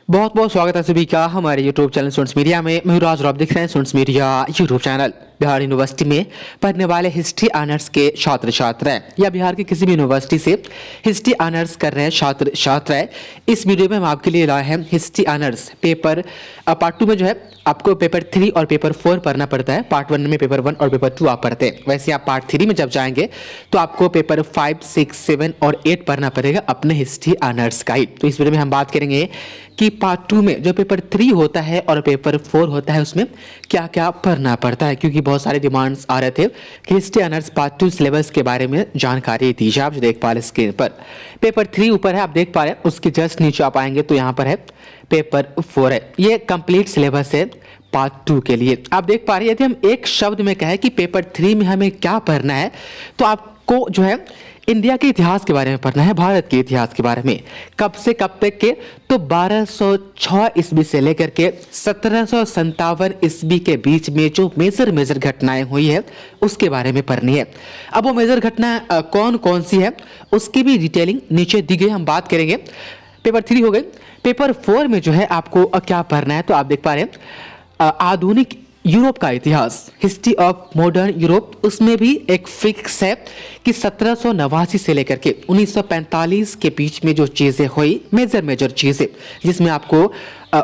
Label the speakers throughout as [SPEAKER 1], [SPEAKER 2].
[SPEAKER 1] बहुत बहुत स्वागत है सभी का हमारे यूट्यूब चैनल स्टूडेंट्स मीडिया में। मैं राज और आप देख रहे हैं students media YouTube channel. Bihar university में पढ़ने वाले हिस्ट्री ऑनर्स के छात्र छात्र हैं या बिहार की किसी भी यूनिवर्सिटी से हिस्ट्री ऑनर्स कर रहे हैं छात्र छात्र हैं, इस वीडियो में हम आपके लिए लाए हैं हिस्ट्री ऑनर्स पेपर पार्ट 2 में जो है आपको पेपर 3 और पेपर 4 पढ़ना पड़ता है। पार्ट 1 में पेपर 1 और पेपर 2 आप पढ़ते हैं, वैसे आप पार्ट 3 में जब जाएंगे तो आपको पेपर 5, 6, 7 और 8 पढ़ना पड़ेगा अपने हिस्ट्री ऑनर्स का ही। तो इस वीडियो में हम बात करेंगे कि पार्ट 2 में जो पेपर 3 होता है और पेपर 4 होता है उसमें क्या क्या पढ़ना पड़ता है, क्योंकि बहुत सारे डिमांड्स आ रहे थे कि हिस्ट्री ऑनर्स पार्ट 2 सिलेबस के बारे में जानकारी दीजिए। आप जो देख पा रहे स्क्रीन पर पेपर 3 ऊपर है, आप देख पा रहे हैं, उसके जस्ट नीचे आप आएंगे तो यहाँ पर है पेपर 4 है। ये कंप्लीट सिलेबस है पार्ट 2 के लिए। आप देख पा रहे हैं, यदि हम एक शब्द में कहें कि पेपर 3 में हमें क्या पढ़ना है तो आपको जो है इंडिया के इतिहास के बारे में पढ़ना है, भारत के इतिहास के बारे में, कब से कब तक के, तो 1206 ईस्वी से लेकर के 1757 ईस्वी के बीच में जो मेजर घटनाएं हुई है उसके बारे में पढ़नी है। अब वो मेजर घटना कौन कौन सी है उसकी भी डिटेलिंग नीचे दी गई, हम बात करेंगे। पेपर 3 हो गई। पेपर 4 में जो है आपको क्या पढ़ना है, तो आप देख पा रहे हैं आधुनिक यूरोप का इतिहास, हिस्ट्री ऑफ मॉडर्न यूरोप। उसमें भी एक फिक्स है कि 1789 से लेकर के 1945 के बीच में जो चीज़ें हुई मेजर चीज़ें, जिसमें आपको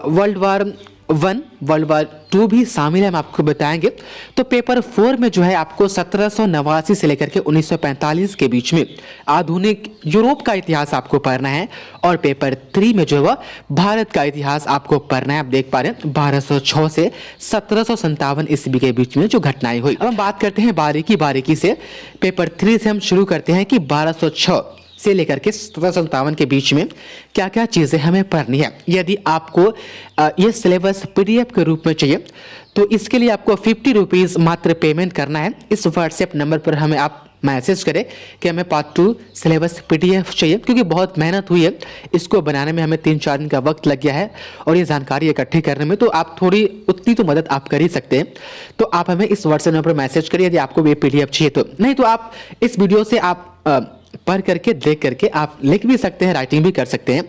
[SPEAKER 1] वर्ल्ड वार 1, वर्ल्ड वार 2 भी शामिल है, हम आपको बताएंगे। तो पेपर 4 में जो है आपको 1789 से लेकर के 1945 के बीच में आधुनिक यूरोप का इतिहास आपको पढ़ना है और पेपर 3 में जो है भारत का इतिहास आपको पढ़ना है। आप देख पा रहे हैं 1206 से 1757 ईस्वी के बीच में जो घटनाएं हुई। अब हम बात करते हैं बारीकी से। पेपर 3 से हम शुरू करते हैं कि 1206 से लेकर के 1757 के बीच में क्या क्या चीज़ें हमें पढ़नी है। यदि आपको ये सिलेबस PDF के रूप में चाहिए तो इसके लिए आपको 50 रुपीज़ मात्र पेमेंट करना है। इस व्हाट्सएप नंबर पर हमें आप मैसेज करें कि हमें पार्ट 2 सिलेबस PDF चाहिए, क्योंकि बहुत मेहनत हुई है इसको बनाने में, हमें 3-4 दिन का वक्त लग गया है और ये जानकारी इकट्ठी करने में, तो आप थोड़ी उतनी तो मदद आप कर ही सकते हैं। तो आप हमें इस व्हाट्सएप नंबर पर मैसेज करिए यदि आपको ये PDF चाहिए तो। नहीं तो आप इस वीडियो से आप पढ़ करके देख करके आप लिख भी सकते हैं, राइटिंग भी कर सकते हैं,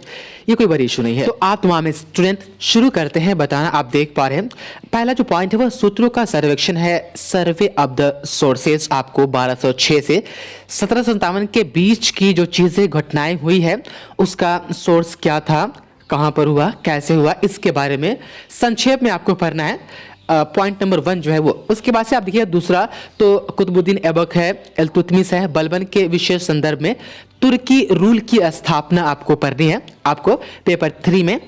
[SPEAKER 1] ये कोई बड़ी इशू नहीं है। तो आप तमाम स्टूडेंट शुरू करते हैं बताना। आप देख पा रहे हैं पहला जो पॉइंट है वह सूत्रों का सर्वेक्षण है, सर्वे ऑफ द सोर्सेज। आपको 1206 से 1757 के बीच की जो चीज़ें घटनाएं हुई है उसका सोर्स क्या था, कहाँ पर हुआ, कैसे हुआ, इसके बारे में संक्षेप में आपको पढ़ना है। पॉइंट नंबर 1 जो है वो। उसके बाद से आप देखिए दूसरा तो कुतुबुद्दीन ऐबक है, इल्तुतमिश है, बलबन के विशेष संदर्भ में तुर्की रूल की स्थापना आपको पढ़नी है। आपको पेपर 3 में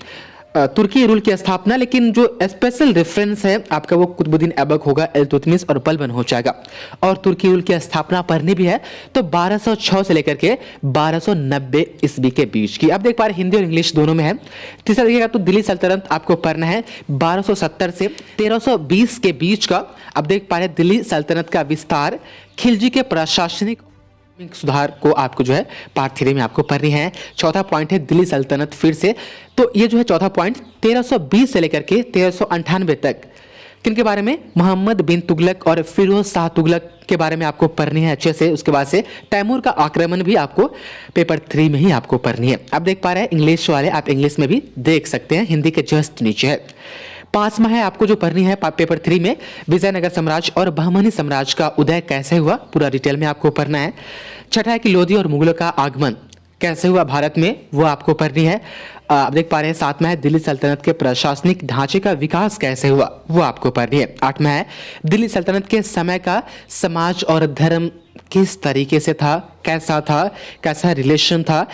[SPEAKER 1] तुर्की रूल की स्थापना, लेकिन जो स्पेशल रेफरेंस है आपका वो कुतुबुद्दीन ऐबक होगा, इल्तुतमिश और बलबन हो जाएगा। और तुर्की रूल की स्थापना पढ़नी भी है तो 1206 से लेकर के 1290 ईस्वी के बीच की। आप देख पा रहे हिंदी और इंग्लिश दोनों में है। तीसरा देखिएगा तो दिल्ली सल्तनत आपको पढ़ना है 1270 से 1320 के बीच का। आप देख पा रहे दिल्ली सल्तनत का विस्तार, खिलजी के प्रशासनिक सुधार को आपको जो है पार्ट 3 में आपको पढ़नी है। चौथा पॉइंट है दिल्ली सल्तनत फिर से, तो ये जो है चौथा पॉइंट 1320 से लेकर के 1398 तक किनके बारे में, मोहम्मद बिन तुगलक और फिरोज शाह तुगलक के बारे में आपको पढ़नी है अच्छे से। उसके बाद से तैमूर का आक्रमण भी आपको पेपर 3 में ही आपको पढ़नी है। आप देख पा रहे हैं इंग्लिश वाले, आप इंग्लिश में भी देख सकते हैं, हिंदी के जस्ट नीचे है। 5वां है आपको जो पढ़नी है पेपर 3 में, विजयनगर साम्राज्य और बहमनी साम्राज्य का उदय कैसे हुआ, पूरा डिटेल में आपको पढ़ना है। छठा है कि लोधी और मुगलों का आगमन कैसे हुआ भारत में, वो आपको पढ़नी है। आप देख पा रहे हैं 7वां है दिल्ली सल्तनत के प्रशासनिक ढांचे का विकास कैसे हुआ, वो आपको पढ़नी है। 8वां है दिल्ली सल्तनत के समय का समाज और धर्म किस तरीके से था, कैसा रिलेशन था,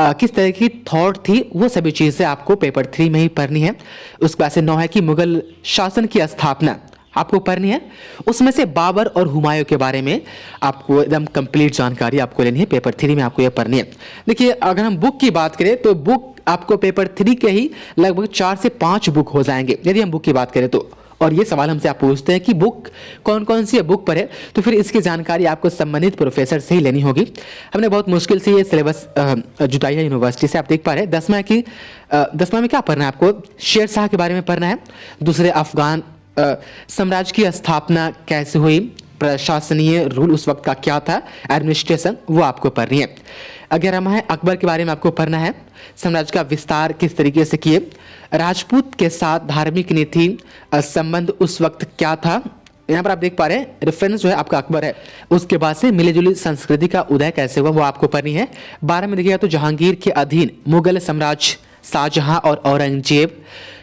[SPEAKER 1] किस तरह की थॉट थी, वो सभी चीज़ें आपको पेपर 3 में ही पढ़नी है। उसके बाद से 9 है कि मुगल शासन की स्थापना आपको पढ़नी है। उसमें से बाबर और हुमायूं के बारे में आपको एकदम कंप्लीट जानकारी आपको लेनी है, पेपर 3 में आपको ये पढ़नी है। देखिए अगर हम बुक की बात करें तो बुक आपको पेपर 3 के ही लगभग 4 से 5 बुक हो जाएंगे यदि हम बुक की बात करें तो। और ये सवाल हमसे आप पूछते हैं कि बुक कौन कौन सी है बुक पर है, तो फिर इसकी जानकारी आपको संबंधित प्रोफेसर से ही लेनी होगी। हमने बहुत मुश्किल से ये सिलेबस जुटाई है यूनिवर्सिटी से। आप देख पा रहे हैं 10वां में क्या पढ़ना है आपको, शेर शाह के बारे में पढ़ना है। दूसरे अफगान साम्राज्य की स्थापना कैसे हुई, प्रशासनीय रूल उस वक्त का क्या था, एडमिनिस्ट्रेशन, वो आपको पढ़नी है। 11वां है अकबर के बारे में आपको पढ़ना है, साम्राज्य का विस्तार किस तरीके से किए, राजपूत के साथ धार्मिक नीति संबंध उस वक्त क्या था। यहाँ पर आप देख पा रहे हैं रेफरेंस जो है आपका अकबर है। उसके बाद से मिली जुली संस्कृति का उदय कैसे हुआ वो आपको पढ़नी है। 12 में देखिएगा तो जहांगीर के अधीन मुगल साम्राज्य, शाहजहां और औरंगजेब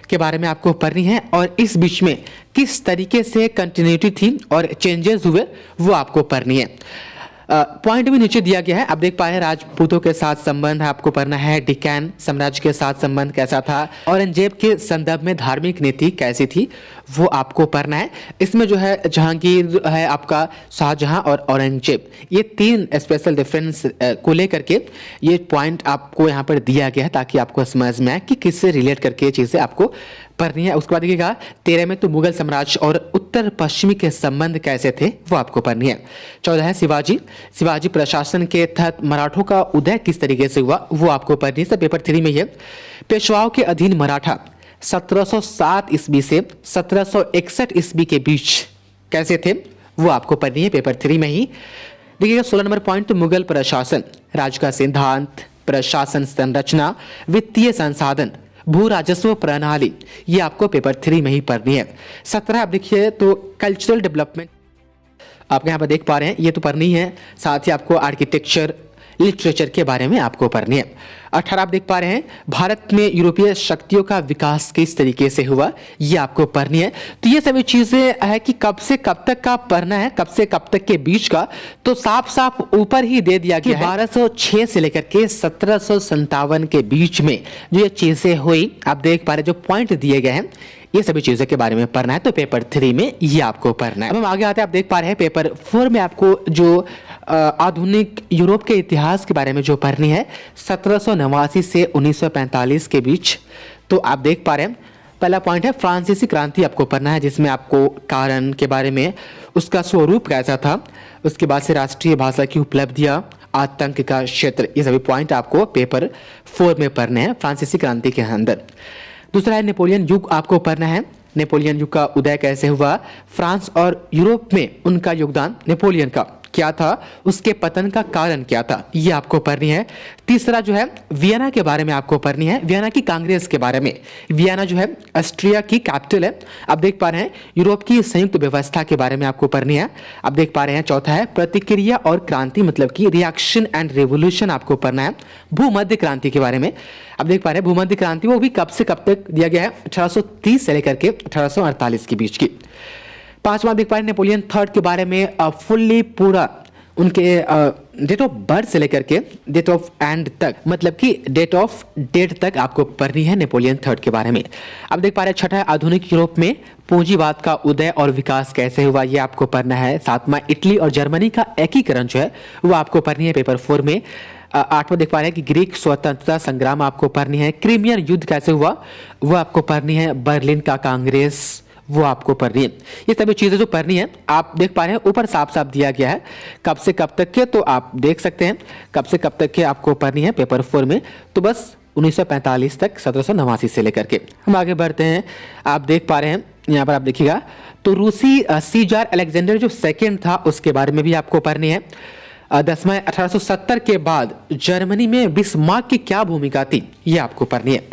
[SPEAKER 1] के बारे में आपको पढ़नी है, और इस बीच में किस तरीके से कंटिन्यूटी थी और चेंजेस हुए वो आपको पढ़नी है। पॉइंट भी नीचे दिया गया है, आप देख पाए हैं राजपूतों के साथ संबंध आपको पढ़ना है, डिकैन साम्राज्य के साथ संबंध कैसा था, औरंगजेब के संदर्भ में धार्मिक नीति कैसी थी वो आपको पढ़ना है। इसमें जो है जहांगीर है आपका, शाहजहां और औरंगजेब, ये 3 स्पेशल डिफरेंस को लेकर के ये पॉइंट आपको यहाँ पर दिया गया है ताकि आपको समझ में आए कि किससे रिलेट करके ये चीज़ें आपको पढ़नी है। उसके बाद देखिएगा 13 में तो मुगल साम्राज्य और उत्तर पश्चिमी के संबंध कैसे थे वो आपको पढ़नी है। 14 है शिवाजी प्रशासन के तहत मराठों का उदय किस तरीके से हुआ वो आपको पढ़नी है। पेपर 3 में ये पेशवाओं के अधीन मराठा 1707 ईस्वी से 1761 ईस्वी के बीच कैसे थे वो आपको पढ़नी है पेपर 3 में ही। देखिएगा 16 नंबर पॉइंट तो मुगल प्रशासन, राज्य का सिद्धांत, प्रशासन संरचना, वित्तीय संसाधन, भू राजस्व प्रणाली, ये आपको पेपर 3 में ही पढ़नी है। 17 आप देखिए तो कल्चरल डेवलपमेंट आप यहाँ पर देख पा रहे हैं, ये तो पढ़नी है। साथ ही आपको आर्किटेक्चर, लिटरेचर के बारे में आपको पढ़नी है। 18 आप देख पा रहे हैं भारत में यूरोपीय शक्तियों का विकास किस तरीके से हुआ, ये आपको पढ़नी है। तो ये सभी चीजें है कि कब से कब तक का पढ़ना है, कब से कब तक के बीच का, तो साफ साफ ऊपर ही दे दिया गया है 1206 से लेकर के 1757 के बीच में जो ये चीजें हुई आप देख पा रहे, जो पॉइंट दिए गए हैं ये सभी चीजों के बारे में पढ़ना है। तो पेपर 3 में ये आपको पढ़ना है। अब हम आगे आते हैं, आप देख पा रहे हैं पेपर 4 में आपको जो आधुनिक यूरोप के इतिहास के बारे में जो पढ़नी है 1789 से 1945 के बीच। तो आप देख पा रहे हैं पहला पॉइंट है फ्रांसीसी क्रांति आपको पढ़ना है, जिसमें आपको कारण के बारे में, उसका स्वरूप कैसा था, उसके बाद से राष्ट्रीय भाषा की उपलब्धियां, आतंक का क्षेत्र, ये सभी पॉइंट आपको पेपर 4 में पढ़ने हैं फ्रांसीसी क्रांति के अंदर। दूसरा है नेपोलियन युग आपको पढ़ना है। नेपोलियन युग का उदय कैसे हुआ, फ्रांस और यूरोप में उनका योगदान नेपोलियन का क्या था, उसके पतन का कारण क्या था, ये आपको पढ़नी है। तीसरा जो है वियना के बारे में आपको पढ़नी है, वियना की कांग्रेस के बारे में। वियना जो है ऑस्ट्रिया की कैपिटल है। आप देख पा रहे हैं यूरोप की संयुक्त व्यवस्था के बारे में आपको पढ़नी है। आप देख पा रहे हैं चौथा है प्रतिक्रिया और क्रांति, मतलब कि रिएक्शन एंड रेवोल्यूशन आपको पढ़ना है। भूमध्य क्रांति के बारे में आप देख पा रहे हैं भूमध्य क्रांति वो भी कब से कब तक दिया गया है, 1830 से लेकर के 1848 के बीच की। पांचवा देख पा रहे हैं नेपोलियन थर्ड के बारे में फुल्ली पूरा उनके डेट ऑफ बर्थ से लेकर के डेट ऑफ एंड तक, मतलब कि डेट ऑफ डेट तक आपको पढ़नी है नेपोलियन थर्ड के बारे में। अब देख पा रहे हैं छठा है आधुनिक यूरोप में पूंजीवाद का उदय और विकास कैसे हुआ, ये आपको पढ़ना है। सातवां इटली और जर्मनी का एकीकरण जो है वो आपको पढ़नी है पेपर 4 में। आठवां देख पा रहे हैं कि ग्रीक स्वतंत्रता संग्राम आपको पढ़नी है। क्रीमियन युद्ध कैसे हुआ वो आपको पढ़नी है। बर्लिन का कांग्रेस वो आपको पढ़नी है। ये सभी चीजें जो पढ़नी है आप देख पा रहे हैं ऊपर साफ साफ दिया गया है कब से कब तक के, तो आप देख सकते हैं कब से कब तक के आपको पढ़नी है पेपर 4 में। तो बस 1945 तक 1789 से लेकर के हम आगे बढ़ते हैं। आप देख पा रहे हैं यहाँ पर आप देखिएगा तो रूसी सीजार अलेक्जेंडर जो सेकेंड था उसके बारे में भी आपको पढ़नी है। 10वां 1870 के बाद जर्मनी में बिस्मार्क की क्या भूमिका थी, ये आपको पढ़नी है।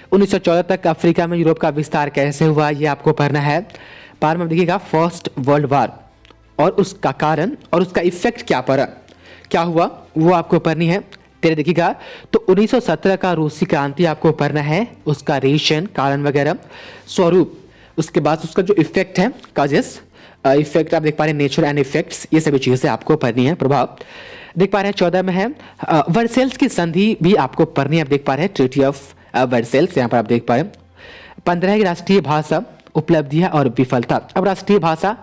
[SPEAKER 1] 1914 तक अफ्रीका में यूरोप का विस्तार कैसे हुआ, ये आपको पढ़ना है। 12वां में देखिएगा फर्स्ट वर्ल्ड वार और उसका कारण और उसका इफेक्ट क्या पड़ा, क्या हुआ वो आपको पढ़नी है। 13 देखिएगा तो 1917 का रूसी क्रांति आपको पढ़ना है, उसका रीजन, कारण वगैरह, स्वरूप, उसके बाद उसका जो इफेक्ट है काजेस, इफेक्ट आप देख पा रहे हैं नेचर एंड इफेक्ट्स, ये सभी चीजें आपको पढ़नी है। प्रभाव देख पा रहे हैं 14 में है वर्सेल्स की संधि भी आपको पढ़नी है। आप देख पा रहे हैं ट्रीटी ऑफ वर्सेल्स, यहाँ पर आप देख पा रहे हैं। 15 की राष्ट्रीय भाषा, उपलब्धियां और विफलता। अब राष्ट्रीय भाषा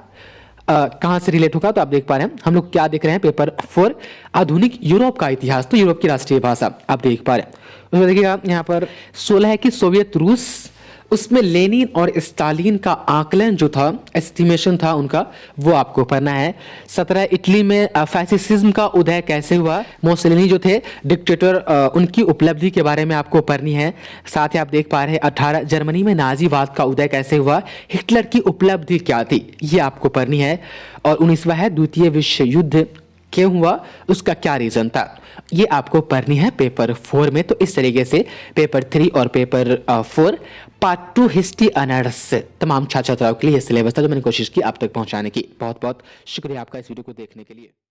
[SPEAKER 1] कहाँ से रिलेट होगा, तो आप देख पा रहे हैं हम लोग क्या देख रहे हैं पेपर 4 आधुनिक यूरोप का इतिहास, तो यूरोप की राष्ट्रीय भाषा आप देख पा रहे हैं। उसमें देखिएगा यहाँ पर 16 है कि सोवियत रूस, उसमें लेनिन और स्टालिन का आकलन जो था, एस्टिमेशन था उनका, वो आपको पढ़ना है। 17 इटली में फैसिज्म का उदय कैसे हुआ, मोसोलिनी जो थे डिक्टेटर, उनकी उपलब्धि के बारे में आपको पढ़नी है। साथ ही आप देख पा रहे हैं 18 जर्मनी में नाजीवाद का उदय कैसे हुआ, हिटलर की उपलब्धि क्या थी, ये आपको पढ़नी है। और 19वां है द्वितीय विश्व युद्ध क्यों हुआ, उसका क्या रीजन था, ये आपको पढ़नी है पेपर 4 में। तो इस तरीके से पेपर 3 और पेपर 4 पार्ट 2 हिस्ट्री अनर्स तमाम छात्र छात्राओं के लिए सिलेबस था जो मैंने कोशिश की आप तक पहुंचाने की। बहुत बहुत शुक्रिया आपका इस वीडियो को देखने के लिए।